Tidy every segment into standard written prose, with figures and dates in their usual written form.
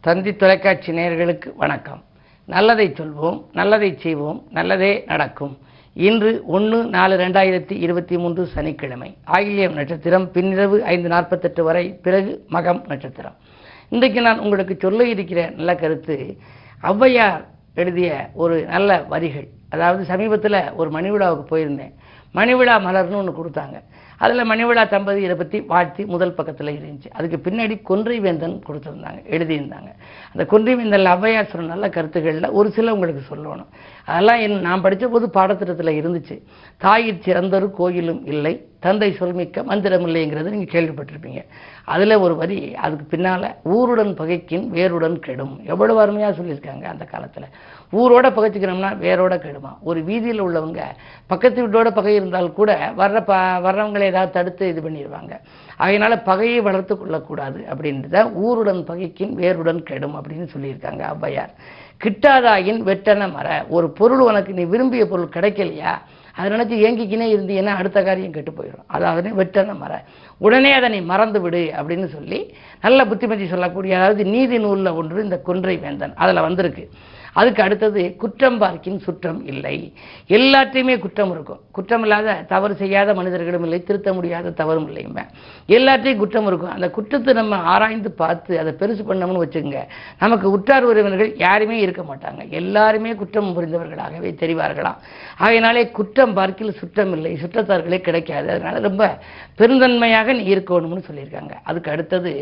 தந்தி தொலைக்காட்சி நேயர்களுக்கு வணக்கம். நல்லதை சொல்வோம், நல்லதை செய்வோம், நல்லதே நடக்கும். இன்று 1/4/2023 சனிக்கிழமை. ஆயில்யம் நட்சத்திரம் பின்னிரவு 5:48 வரை, பிறகு மகம் நட்சத்திரம். இன்றைக்கு நான் உங்களுக்கு சொல்ல இருக்கிற நல்ல கருத்து, ஔவையார் எழுதிய ஒரு நல்ல வரிகள். அதாவது சமீபத்தில் ஒரு மணிவிழாவுக்கு போயிருந்தேன். மணிவிழா மலர்னு ஒன்று கொடுத்தாங்க. அதில் மணிவிழா தம்பதி இதை பற்றி வாழ்த்தி முதல் பக்கத்தில் இருந்துச்சு. அதுக்கு பின்னாடி கொன்றை வேந்தன் கொடுத்துருந்தாங்க, எழுதியிருந்தாங்க. அந்த கொன்றை வேந்தன் ஔவையார் சொன்ன நல்ல கருத்துக்களில் ஒரு சில உங்களுக்கு சொல்லணும். அதெல்லாம் நான் படித்த போது பாடத்திட்டத்தில் இருந்துச்சு. தாயிற் சிறந்தொரு கோயிலும் இல்லை, தந்தை சொல்மிக்க மந்திரம் இல்லைங்கிறது நீங்கள் கேள்விப்பட்டிருப்பீங்க. அதில் ஒரு வரி, அதுக்கு பின்னால் ஊருடன் பகைக்கின் வேருடன் கெடும். எவ்வளவு அருமையாக சொல்லியிருக்காங்க. அந்த காலத்தில் ஊரோட பகைச்சிக்கணும்னா வேரோட கெடுமா. ஒரு வீதியில் உள்ளவங்க பக்கத்து வீட்டோட பகை இருந்தால் கூட வர்றவங்களை ஏதாவது தடுத்து இது பண்ணிடுவாங்க. அதனால பகையை வளர்த்து கொள்ளக்கூடாது அப்படின்றத ஊருடன் பகைக்கின் வேருடன் கெடும் அப்படின்னு சொல்லியிருக்காங்க ஔவையார். கிட்டாதாயின் வெட்டன மர. ஒரு பொருள் உனக்கு நீ விரும்பிய பொருள் கிடைக்கலையா, அதை நினைச்சு ஏங்கிக்கினே இருந்தீங்கன்னா அடுத்த காரியம் கெட்டு போயிடும். அதாவது வெட்டன மர, உடனே அதை நீ மறந்து விடு அப்படின்னு சொல்லி நல்ல புத்திமதி சொல்லக்கூடிய, அதாவது நீதி நூலில் ஒன்று இந்த கொன்றை வேந்தன் அதில் வந்திருக்கு. அதுக்கு அடுத்தது குற்றம் பார்க்கின் சுற்றம் இல்லை. எல்லாத்தையுமே குற்றம் இருக்கும். குற்றம் இல்லாத தவறு செய்யாத மனிதர்களும் இல்லை, திருத்த முடியாத தவறும் இல்லைங்க. எல்லாத்தையும் குற்றம் இருக்கும். அந்த குற்றத்தை நம்ம ஆராய்ந்து பார்த்து அதை பெருசு பண்ணோம்னு வச்சுக்கோங்க, நமக்கு உற்றார் உறவினர்கள் யாருமே இருக்க மாட்டாங்க. எல்லாருமே குற்றம் புரிந்தவர்களாகவே தெரிவார்களாம். ஆகையினாலே குற்றம் பார்க்கில் சுற்றம் இல்லை, சுற்றத்தார்களே கிடைக்காது. அதனால ரொம்ப பெருந்தன்மையாக நீ இருக்கணும்னு சொல்லியிருக்காங்க. அதுக்கு அடுத்தது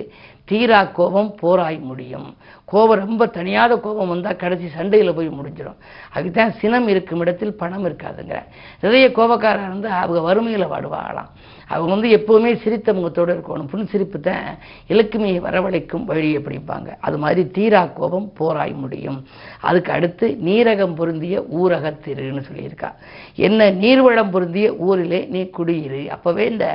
தீரா கோபம் போராய் முடியும். கோபம் ரொம்ப தனியாத கோபம் வந்தால் கடைசி சண்டையில் போய் முடிஞ்சிடும். அதுதான் சினம் இருக்கும் இடத்தில் பணம் இருக்காதுங்கிற. நிறைய கோபக்காரர் இருந்தால் அவங்க வறுமையில் வாடுவாங்களாம். அவங்க எப்போவுமே சிரித்த முகத்தோடு இருக்கணும். புன்சிரிப்பு தான் இலக்குமையை வரவழைக்கும் வழி அப்படிப்பாங்க. அது மாதிரி தீரா கோபம் போராய் முடியும். அதுக்கு அடுத்து நீரகம் பொருந்திய ஊரகத்திருன்னு சொல்லியிருக்கா. என்ன நீர்வளம் பொருந்திய ஊரிலே நீ குடியிரு. அப்போவே இந்த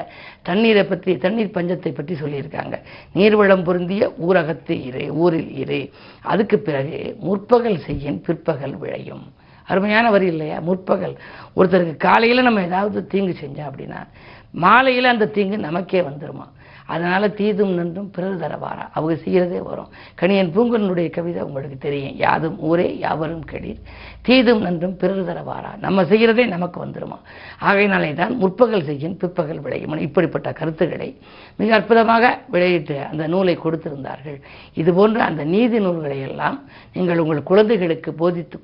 தண்ணீரை பற்றி, தண்ணீர் பஞ்சத்தை பற்றி சொல்லியிருக்காங்க. நீர்வளம் பொருந்திய ஊரகத்து இரு, ஊரில் இரு. அதுக்கு பிறகு முற்பகல் செய்யின் பிற்பகல் விளையும். அருமையான வரி இல்லையா? முற்பகல், ஒருத்தருக்கு காலையில் நம்ம ஏதாவது தீங்கு செஞ்சோம் அப்படின்னா மாலையில் அந்த தீங்கு நமக்கே வந்துருமா. அதனால தீதும் நன்றும் பிறர் தரவாரா, அவங்க செய்கிறதே வரும். கணியன் பூங்கனுடைய கவிதை உங்களுக்கு தெரியும். யாதும் ஊரே யாவரும் கெடீர், தீதும் நன்றும் பிறர் தரவாரா. நம்ம செய்கிறதே நமக்கு வந்துருமா. ஆகையினாலே தான் முற்பகல் செய்யும் பிற்பகல் விளையும். இப்படிப்பட்ட கருத்துக்களை மிக அற்புதமாக வெளியிட்டு அந்த நூலை கொடுத்திருந்தார்கள். இது போன்ற அந்த நீதி நூல்களை எல்லாம் நீங்கள் உங்கள் குழந்தைகளுக்கு போதித்து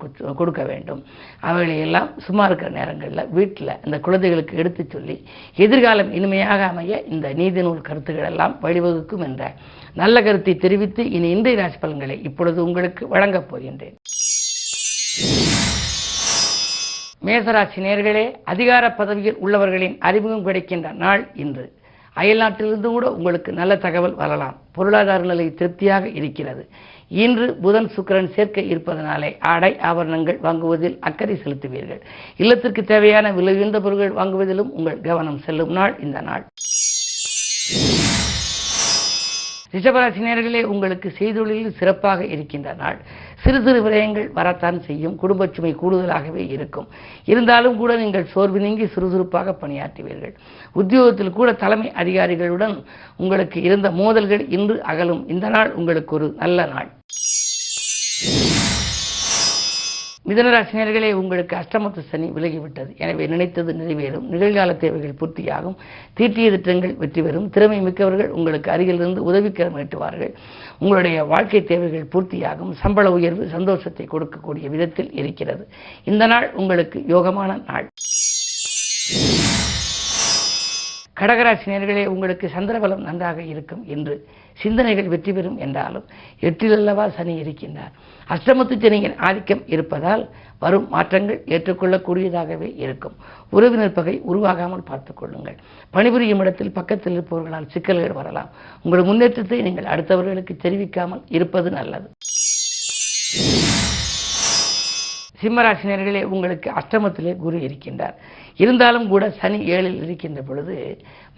கொடுக்க வேண்டும். அவைகளையெல்லாம் சும்மா இருக்கிற நேரங்களில் வீட்டில் அந்த குழந்தைகளுக்கு எடுத்து சொல்லி எதிர்காலம் இனிமையாக அமைய இந்த நீதி நூல் கருத்துக்கள் எல்லாம் வழிவகுக்கும் என்ற நல்ல கருத்தை தெரிவித்து இனி இன்றைய ராசி பலன்களை இப்பொழுது உங்களுக்கு வழங்கப் போகின்றேன். மேசராசி நேயர்களே, அதிகார பதவியில் உள்ளவர்களின் அறிமுகம் கிடைக்கின்ற நாள் இன்று. அயல்நாட்டிலிருந்து கூட உங்களுக்கு நல்ல தகவல் வரலாம். பொருளாதார நிலை திருப்தியாக இருக்கிறது. இன்று புதன் சுக்கிரன் சேர்க்கை இருப்பதனாலே ஆடை ஆபரணங்கள் வாங்குவதில் அக்கறை செலுத்துவீர்கள். இல்லத்திற்கு தேவையான விலை உயர்ந்த பொருட்கள் வாங்குவதிலும் உங்கள் கவனம் செல்லும் நாள் இந்த நாள். ரிஷபராசி நேயர்களே, உங்களுக்கு செய்தொழிலில் சிறப்பாக இருக்கின்ற நாள். சிறு சிறு விரயங்கள் வரத்தான் செய்யும். குடும்பச் சுமை கூடுதலாகவே இருக்கும். இருந்தாலும் கூட நீங்கள் சோர்வு நீங்கி சுறுசுறுப்பாக பணியாற்றுவீர்கள். உத்தியோகத்தில் கூட தலைமை அதிகாரிகளுடன் உங்களுக்கு இருந்த மோதல்கள் இன்று அகலும். இந்த நாள் உங்களுக்கு ஒரு நல்ல நாள். மிதுனராசினியர்களே, உங்களுக்கு அஷ்டமத்து சனி விலகிவிட்டது. எனவே நினைத்தது நிறைவேறும். நிகழ்கால தேவைகள் பூர்த்தியாகும். தீட்டிய திட்டங்கள் வெற்றி பெறும். திறமை மிக்கவர்கள் உங்களுக்கு அருகிலிருந்து உதவிக்கரம் நீட்டுவார்கள். உங்களுடைய வாழ்க்கை தேவைகள் பூர்த்தியாகும். சம்பள உயர்வு சந்தோஷத்தை கொடுக்கக்கூடிய விதத்தில் இருக்கிறது. இந்த நாள் உங்களுக்கு யோகமான நாள். கடகராசினியர்களே, உங்களுக்கு சந்திரபலம் நன்றாக இருக்கும் என்று சிந்தனைகள் வெற்றி பெறும் என்றாலும் எட்டில் அல்லவா சனி இருக்கின்றார். அஷ்டமத்து சனியின் ஆதிக்கம் இருப்பதால் வரும் மாற்றங்கள் ஏற்றுக்கொள்ளக்கூடியதாகவே இருக்கும். உறவினர் பகை உருவாகாமல் பார்த்துக் கொள்ளுங்கள். பணிபுரியும் இடத்தில் பக்கத்தில் இருப்பவர்களால் சிக்கல்கள் வரலாம். உங்கள் முன்னேற்றத்தை நீங்கள் அடுத்தவர்களுக்கு தெரிவிக்காமல் இருப்பது நல்லது. சிம்மராசினியர்களே, உங்களுக்கு அஷ்டமத்திலே குரு இருக்கின்றார். இருந்தாலும் கூட சனி 7இல் இருக்கின்ற பொழுது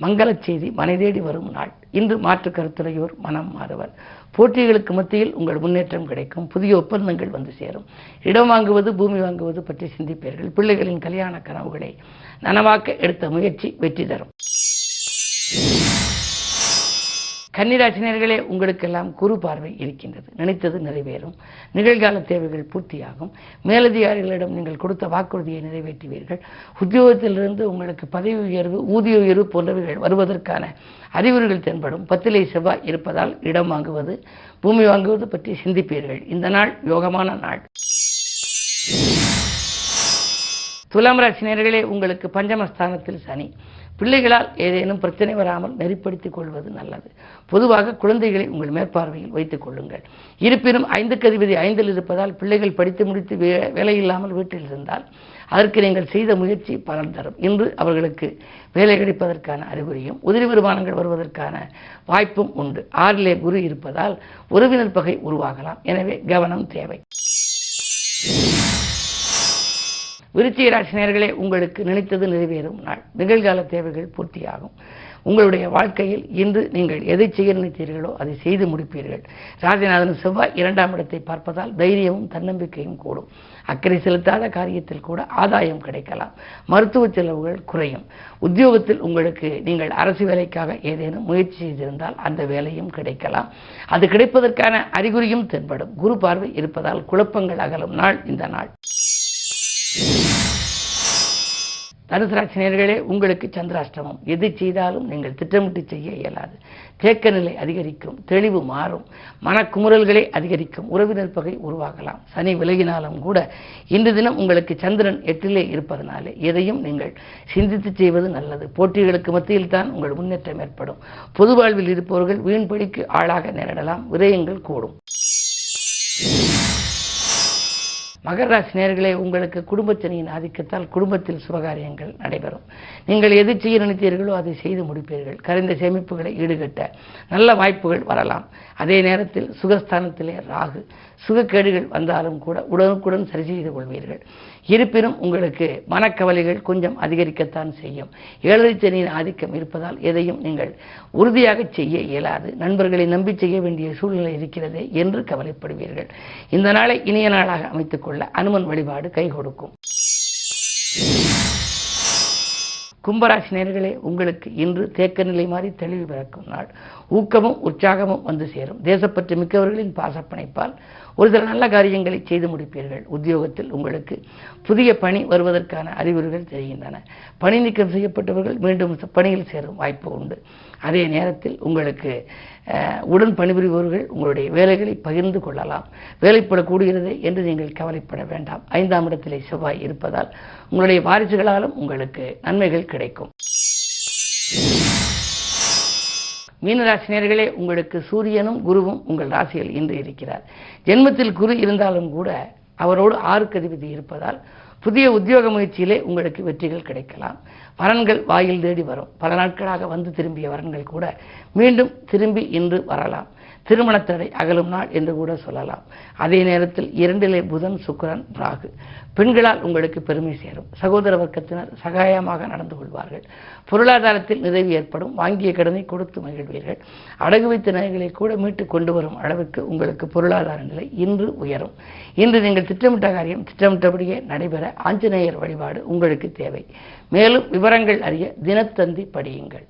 மங்கள செய்தி மனைதேடி வரும் நாள். இன்று மாற்று கருத்துடையோர் மனம் மாறுவர். போட்டிகளுக்கு மத்தியில் உங்கள் முன்னேற்றம் கிடைக்கும். புதிய ஒப்பந்தங்கள் வந்து சேரும். இடம் வாங்குவது, பூமி வாங்குவது பற்றி சிந்திப்பீர்கள். பிள்ளைகளின் கல்யாண கனவுகளை நனவாக்க எடுத்த முயற்சி வெற்றி தரும். கன்னிராசினியர்களே, உங்களுக்கெல்லாம் குரு பார்வை இருக்கின்றது. நினைத்தது நிறைவேறும். நிகழ்கால தேவைகள் பூர்த்தியாகும். மேலதிகாரிகளிடம் நீங்கள் கொடுத்த வாக்குறுதியை நிறைவேற்றுவீர்கள். உத்தியோகத்திலிருந்து உங்களுக்கு பதவி உயர்வு, ஊதிய உயர்வு போன்றவைகள் வருவதற்கான அறிகுறிகள் தென்படும். 10லே செவ்வாய் இருப்பதால் இடம் வாங்குவது, பூமி வாங்குவது பற்றி சிந்திப்பீர்கள். இந்த நாள் யோகமான நாள். துலாம் ராசினியர்களே, உங்களுக்கு பஞ்சமஸ்தானத்தில் சனி. பிள்ளைகளால் ஏதேனும் பிரச்சனை வராமல் நெறிப்படுத்திக் கொள்வது நல்லது. பொதுவாக குழந்தைகளை உங்கள் மேற்பார்வையில் வைத்துக் கொள்ளுங்கள். இருப்பினும் 5க்கு அதிபதி 5ல் இருப்பதால் பிள்ளைகள் படித்து முடித்து வேலையில்லாமல் வீட்டில் இருந்தால் அதற்கு நீங்கள் செய்த முயற்சி பலன் தரும். இன்று அவர்களுக்கு வேலை கிடைப்பதற்கான அறிகுறியும் உதிரி வருமானங்கள் வருவதற்கான வாய்ப்பும் உண்டு. 6லே குரு இருப்பதால் உறவினர் பகை உருவாகலாம். எனவே கவனம் தேவை. விருச்சிக ராசினியர்களே, உங்களுக்கு நினைத்தது நிறைவேறும் நாள். நிகழ்கால தேவைகள் பூர்த்தியாகும். உங்களுடைய வாழ்க்கையில் இன்று நீங்கள் எதை செய்ய நினைத்தீர்களோ அதை செய்து முடிப்பீர்கள். ராசிநாதன் செவ்வாய் 2ஆம் இடத்தை பார்ப்பதால் தைரியமும் தன்னம்பிக்கையும் கூடும். அக்கறை செலுத்தாத காரியத்தில் கூட ஆதாயம் கிடைக்கலாம். மருத்துவ செலவுகள் குறையும். உத்தியோகத்தில் உங்களுக்கு நீங்கள் அரசு வேலைக்காக ஏதேனும் முயற்சி செய்திருந்தால் அந்த வேலையும் கிடைக்கலாம். அது கிடைப்பதற்கான அறிகுறியும் தென்படும். குரு பார்வை இருப்பதால் குழப்பங்கள் அகலும் நாள் இந்த நாள். தனுசு ராசினியர்களே, உங்களுக்கு சந்திராஷ்டமம். எது செய்தாலும் நீங்கள் திட்டமிட்டு செய்ய இயலாது. தேக்க நிலை அதிகரிக்கும். தெளிவு மாறும். மனக்குமுறல்களே அதிகரிக்கும். உறவினர் பகை உருவாகலாம். சனி விலகினாலும் கூட இன்று தினம் உங்களுக்கு சந்திரன் 8லே இருப்பதனாலே எதையும் நீங்கள் சிந்தித்து செய்வது நல்லது. போட்டிகளுக்கு மத்தியில் தான் உங்கள் முன்னேற்றம் ஏற்படும். பொது வாழ்வில் இருப்பவர்கள் வீண்படிக்கு ஆளாக நேரிடலாம். விரயங்கள் கூடும். மகர ராசி நேயர்களே, உங்களுக்கு குடும்பச்சனியின் ஆதிக்கத்தால் குடும்பத்தில் சுபகாரியங்கள் நடைபெறும். நீங்கள் எது செய்ய நினைத்தீர்களோ அதை செய்து முடிப்பீர்கள். கரைந்த சேமிப்புகளை ஈடுகட்ட நல்ல வாய்ப்புகள் வரலாம். அதே நேரத்தில் சுகஸ்தானத்திலே ராகு. சுகக்கேடுகள் வந்தாலும் கூட உடனுக்குடன் சரி செய்து கொள்வீர்கள். இருப்பினும் உங்களுக்கு மனக்கவலைகள் கொஞ்சம் அதிகரிக்கத்தான் செய்யும். 7ரை சனியின் ஆதிக்கம் இருப்பதால் எதையும் நீங்கள் உறுதியாக செய்ய இயலாது. நண்பர்களை நம்பி செய்ய வேண்டிய சூழ்நிலை இருக்கிறதே என்று கவலைப்படுவீர்கள். இந்த நாளை இனிய நாளாக அமைத்துக் கொள்ள அனுமன் வழிபாடு கை கொடுக்கும். கும்பராசி நேயர்களே, உங்களுக்கு இன்று தேக்க நிலை மாறி தெளிவு பிறக்கும் நாள். ஊக்கமும் உற்சாகமும் வந்து சேரும். தேசப்பற்று மிக்கவர்களின் பாசப்பணைப்பால் ஒரு சில நல்ல காரியங்களை செய்து முடிப்பீர்கள். உத்தியோகத்தில் உங்களுக்கு புதிய பணி வருவதற்கான அறிகுறிகள் தெரிகின்றன. பணி நீக்கம் செய்யப்பட்டவர்கள் மீண்டும் பணியில் சேரும் வாய்ப்பு உண்டு. அதே நேரத்தில் உங்களுக்கு உடன் பணிபுரிபவர்கள் உங்களுடைய வேலைகளை பகிர்ந்து கொள்ளலாம். வேலைப்படக்கூடியது என்று நீங்கள் கவலைப்பட வேண்டாம். 5ஆம் இடத்திலே செவ்வாய் இருப்பதால் உங்களுடைய வாரிசுகளாலும் உங்களுக்கு நன்மைகள் கிடைக்கும். மீனராசினியர்களே, உங்களுக்கு சூரியனும் குருவும் உங்கள் ராசியில் இன்று இருக்கிறார். ஜென்மத்தில் குரு இருந்தாலும் கூட அவரோடு 6க்கு அதிபதி இருப்பதால் புதிய உத்தியோக முயற்சியிலே உங்களுக்கு வெற்றிகள் கிடைக்கலாம். வரன்கள் வாயில் தேடி வரும். பல நாட்களாக வந்து திரும்பிய வரன்கள் கூட மீண்டும் திரும்பி இன்று வரலாம். திருமணத்தடை அகலும் நாள் என்று கூட சொல்லலாம். அதே நேரத்தில் 2லே புதன், சுக்கிரன், ராகு. பெண்களால் உங்களுக்கு பெருமை சேரும். சகோதர வர்க்கத்தினர் சகாயமாக நடந்து கொள்வார்கள். பொருளாதாரத்தில் நிறைவு ஏற்படும். வாங்கிய கடனை கொடுத்து மகிழ்வீர்கள். அடகு வைத்த நகைகளை கூட மீட்டு கொண்டு வரும் அளவுக்கு உங்களுக்கு பொருளாதார நிலை இன்று உயரும். இன்று நீங்கள் திட்டமிட்ட காரியம் திட்டமிட்டபடியே நடைபெற ஆஞ்சநேயர் வழிபாடு உங்களுக்கு தேவை. மேலும் விவரங்கள் அறிய தினத்தந்தி படியுங்கள்.